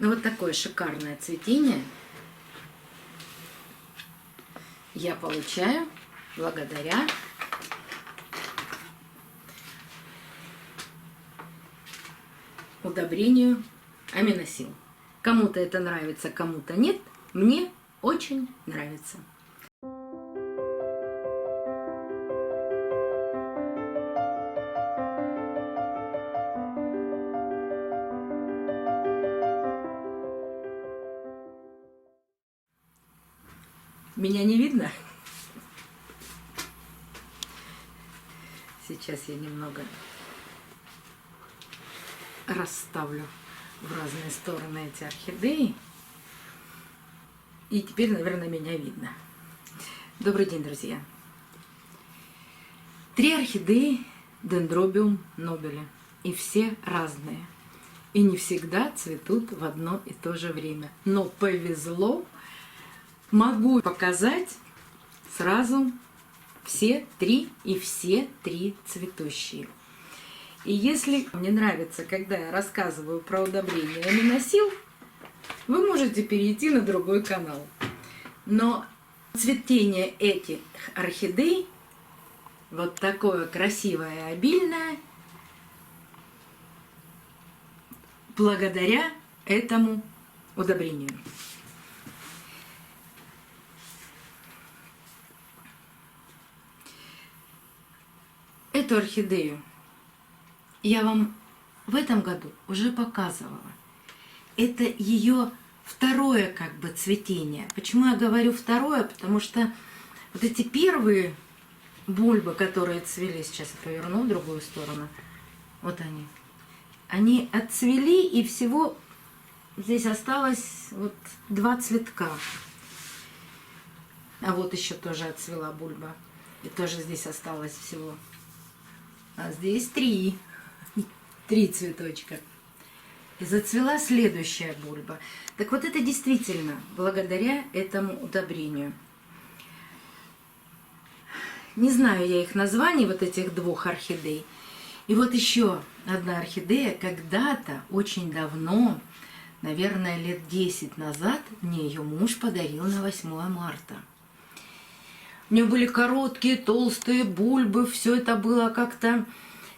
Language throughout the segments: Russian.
Ну, вот такое шикарное цветение я получаю благодаря удобрению аминосил. Кому-то это нравится, кому-то нет. Мне очень нравится. Меня не видно? Сейчас я немного расставлю в разные стороны эти орхидеи. И теперь, наверное, меня видно. Добрый день, друзья. 3 орхидеи Дендробиум нобеле. И все разные. И не всегда цветут в одно и то же время. Но повезло. Могу показать сразу все 3 и все 3 цветущие. И если мне нравится, когда я рассказываю про удобрение аминосил, вы можете перейти на другой канал. Но цветение этих орхидей, вот такое красивое и обильное, благодаря этому удобрению. Эту орхидею я вам в этом году уже показывала. Это ее второе как бы цветение. Почему я говорю второе? Потому что вот эти первые бульбы, которые цвели, сейчас я поверну в другую сторону, вот они отцвели, и всего здесь осталось вот 2 цветка. А вот еще тоже отцвела бульба. И тоже здесь осталось всего. А здесь 3 цветочка. И зацвела следующая бульба. Так вот это действительно благодаря этому удобрению. Не знаю я их названий, вот этих 2 орхидей. И вот еще одна орхидея когда-то, очень давно, наверное, лет 10 назад, мне ее муж подарил на 8 марта. У нее были короткие, толстые бульбы, все это было как-то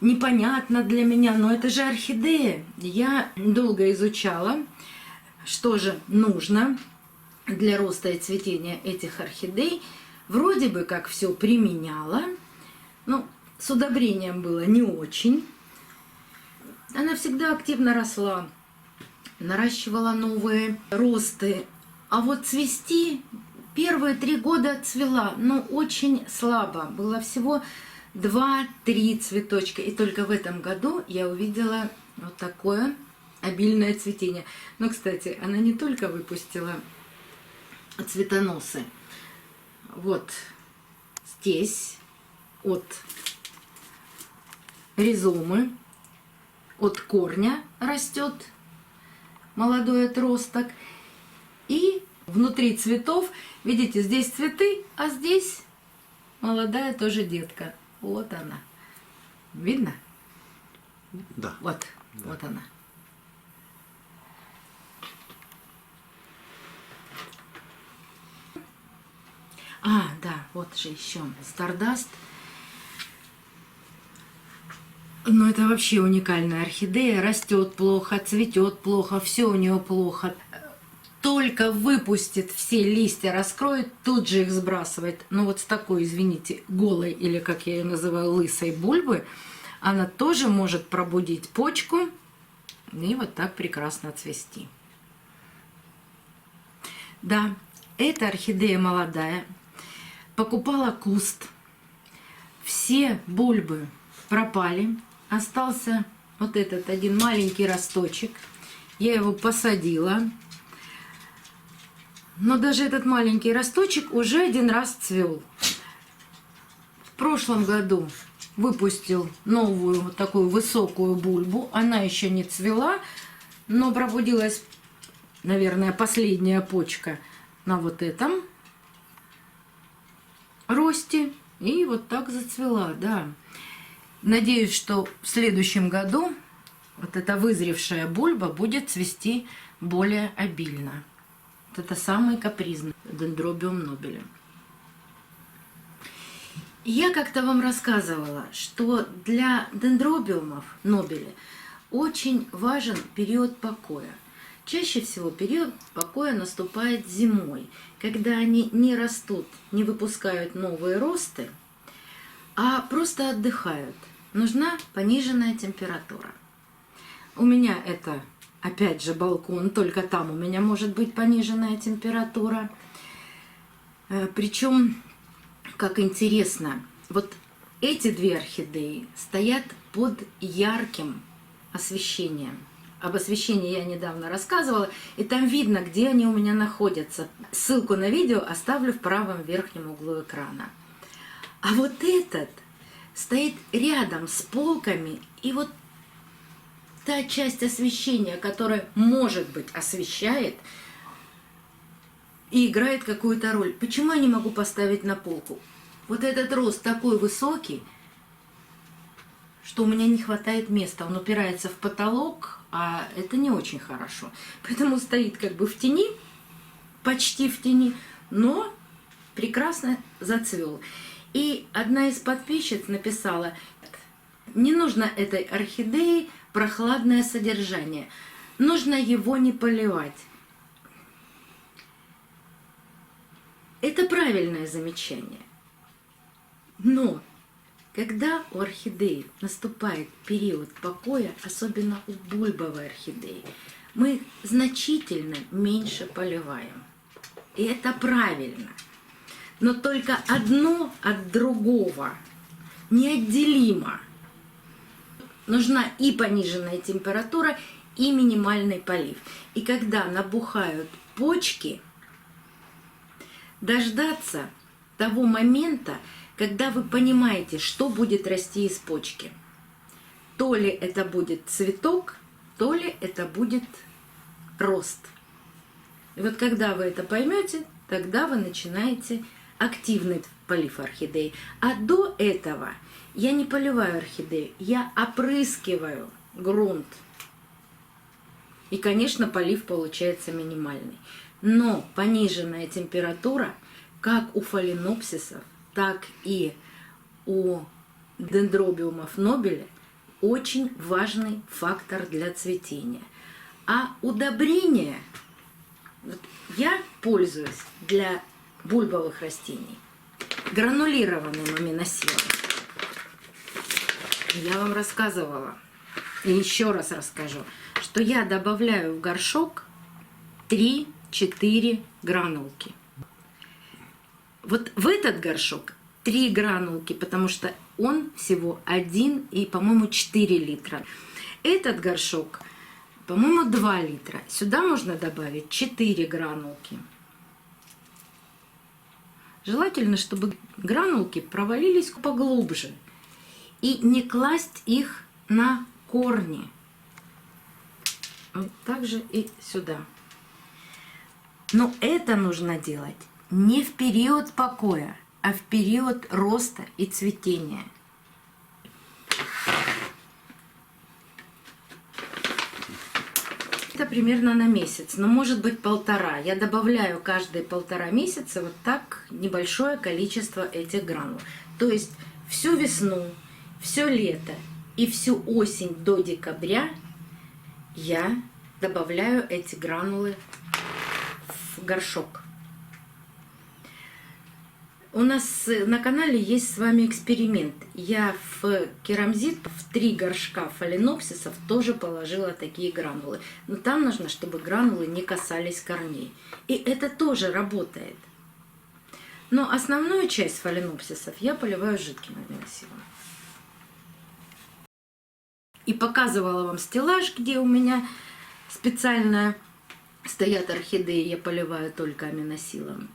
непонятно для меня, но это же орхидея. Я долго изучала, что же нужно для роста и цветения этих орхидей. Вроде бы как все применяла, но с удобрением было не очень. Она всегда активно росла, наращивала новые росты. А вот цвести первые 3 года цвела, но очень слабо. Было всего 2-3 цветочка. И только в этом году я увидела вот такое обильное цветение. Но, кстати, она не только выпустила цветоносы. Вот здесь от ризомы, от корня растет молодой отросток. И внутри цветов, видите, здесь цветы, а здесь молодая тоже детка. Вот она. Видно? Да. Вот, Да. Вот она. А, да, вот же еще Стардаст. Ну, это вообще уникальная орхидея. Растет плохо, цветет плохо, все у нее плохо. Только выпустит все листья, раскроет, тут же их сбрасывает. Но вот с такой, извините, голой, или как я ее называю, лысой бульбы, она тоже может пробудить почку и вот так прекрасно цвести. Да, эта орхидея молодая. Покупала куст. Все бульбы пропали. Остался вот этот один маленький росточек. Я его посадила. Но даже этот маленький росточек уже 1 раз цвел. В прошлом году выпустил новую вот такую высокую бульбу. Она еще не цвела, но пробудилась, наверное, последняя почка на вот этом росте. И вот так зацвела, да. Надеюсь, что в следующем году вот эта вызревшая бульба будет цвести более обильно. Вот это самый капризный дендробиум нобеле. Я как-то вам рассказывала, что для дендробиумов нобеле очень важен период покоя. Чаще всего период покоя наступает зимой, когда они не растут, не выпускают новые росты, а просто отдыхают. Нужна пониженная температура. У меня это, опять же, балкон, только там у меня может быть пониженная температура. Причем, как интересно, вот эти две орхидеи стоят под ярким освещением. Об освещении я недавно рассказывала, и там видно, где они у меня находятся. Ссылку на видео оставлю в правом верхнем углу экрана. А вот этот стоит рядом с полками, и вот та часть освещения, которая, может быть, освещает и играет какую-то роль. Почему я не могу поставить на полку? Вот этот рост такой высокий, что у меня не хватает места. Он упирается в потолок, а это не очень хорошо. Поэтому стоит как бы в тени, почти в тени, но прекрасно зацвел. И одна из подписчиц написала: не нужно этой орхидеи прохладное содержание, нужно его не поливать. Это правильное замечание. Но когда у орхидеи наступает период покоя, особенно у бульбовой орхидеи, мы значительно меньше поливаем. И это правильно. Но только одно от другого неотделимо. Нужна и пониженная температура, и минимальный полив. И когда набухают почки, дождаться того момента, когда вы понимаете, что будет расти из почки. То ли это будет цветок, то ли это будет рост. И вот когда вы это поймете, тогда вы начинаете активный полив орхидей. А до этого я не поливаю орхидею, я опрыскиваю грунт. И, конечно, полив получается минимальный. Но пониженная температура, как у фаленопсисов, так и у дендробиумов нобеле, очень важный фактор для цветения. А удобрения я пользуюсь для бульбовых растений гранулированным аминосилом. Я вам рассказывала, и еще раз расскажу, что я добавляю в горшок 3-4 гранулки. Вот в этот горшок 3 гранулки, потому что он всего 1 и, по-моему, 4 литра. Этот горшок, по-моему, 2 литра. Сюда можно добавить 4 гранулки. Желательно, чтобы гранулки провалились поглубже. И не класть их на корни. Вот так же и сюда. Но это нужно делать не в период покоя, а в период роста и цветения. Это примерно на месяц, но может быть 1,5. Я добавляю каждые 1,5 месяца вот так небольшое количество этих гранул. То есть всю весну, все лето и всю осень до декабря я добавляю эти гранулы в горшок. У нас на канале есть с вами эксперимент. Я в керамзит, в 3 горшка фаленопсисов тоже положила такие гранулы. Но там нужно, чтобы гранулы не касались корней. И это тоже работает. Но основную часть фаленопсисов я поливаю жидким аминосилом. И показывала вам стеллаж, где у меня специально стоят орхидеи, я поливаю только аминосилом.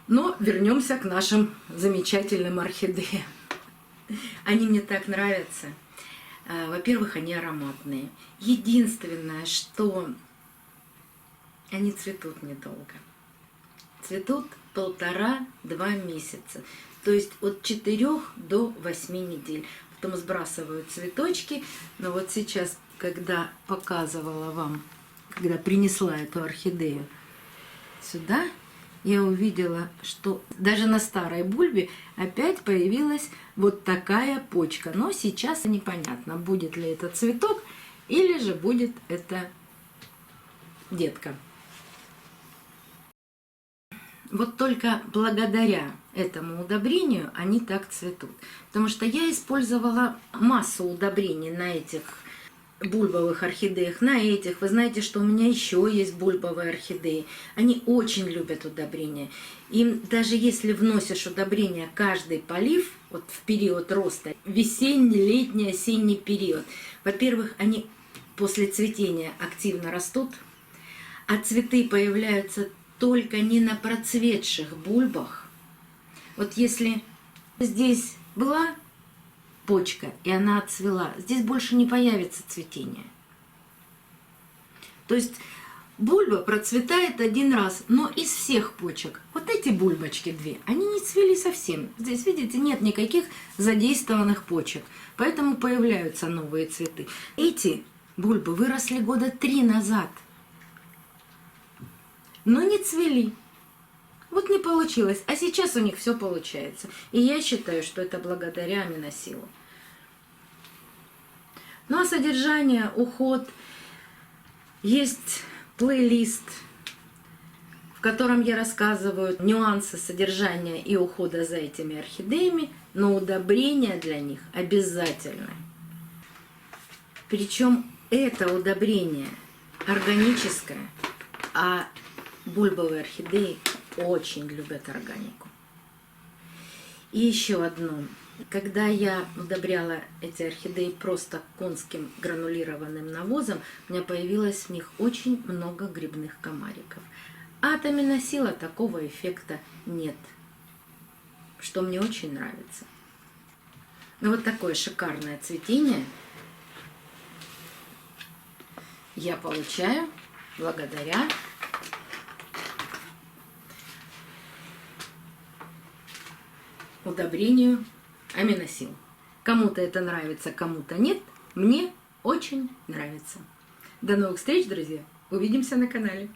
Но вернемся к нашим замечательным орхидеям. Они мне так нравятся. Во-первых, они ароматные. Единственное, что они цветут недолго. Цветут 1,5-2 месяца. То есть от 4 до 8 недель. потом сбрасывают цветочки. Но вот сейчас, когда показывала вам, когда принесла эту орхидею сюда, я увидела, что даже на старой бульбе опять появилась вот такая почка. Но сейчас непонятно, будет ли это цветок или же будет это детка. Вот только благодаря этому удобрению они так цветут. Потому что я использовала массу удобрений на этих бульбовых орхидеях, на этих. Вы знаете, что у меня еще есть бульбовые орхидеи. Они очень любят удобрения. Им даже если вносишь удобрения каждый полив, вот в период роста, весенний, летний, осенний период, во-первых, они после цветения активно растут, а цветы появляются только не на процветших бульбах. Вот если здесь была почка, и она отцвела, здесь больше не появится цветение. То есть бульба процветает один раз, но из всех почек, вот эти бульбочки две, они не цвели совсем. Здесь, видите, нет никаких задействованных почек, поэтому появляются новые цветы. Эти бульбы выросли года 3 назад, но не цвели. Вот не получилось. А сейчас у них все получается. И я считаю, что это благодаря аминосилу. Ну а содержание, уход. Есть плейлист, в котором я рассказываю нюансы содержания и ухода за этими орхидеями, но удобрения для них обязательны. Причем это удобрение органическое, а бульбовые орхидеи очень любят органику. И еще одно. Когда я удобряла эти орхидеи просто конским гранулированным навозом, у меня появилось в них очень много грибных комариков. А от аминосила такого эффекта нет, что мне очень нравится. Ну вот такое шикарное цветение я получаю благодаря удобрению аминосил. Кому-то это нравится, кому-то нет. Мне очень нравится. До новых встреч, друзья. Увидимся на канале.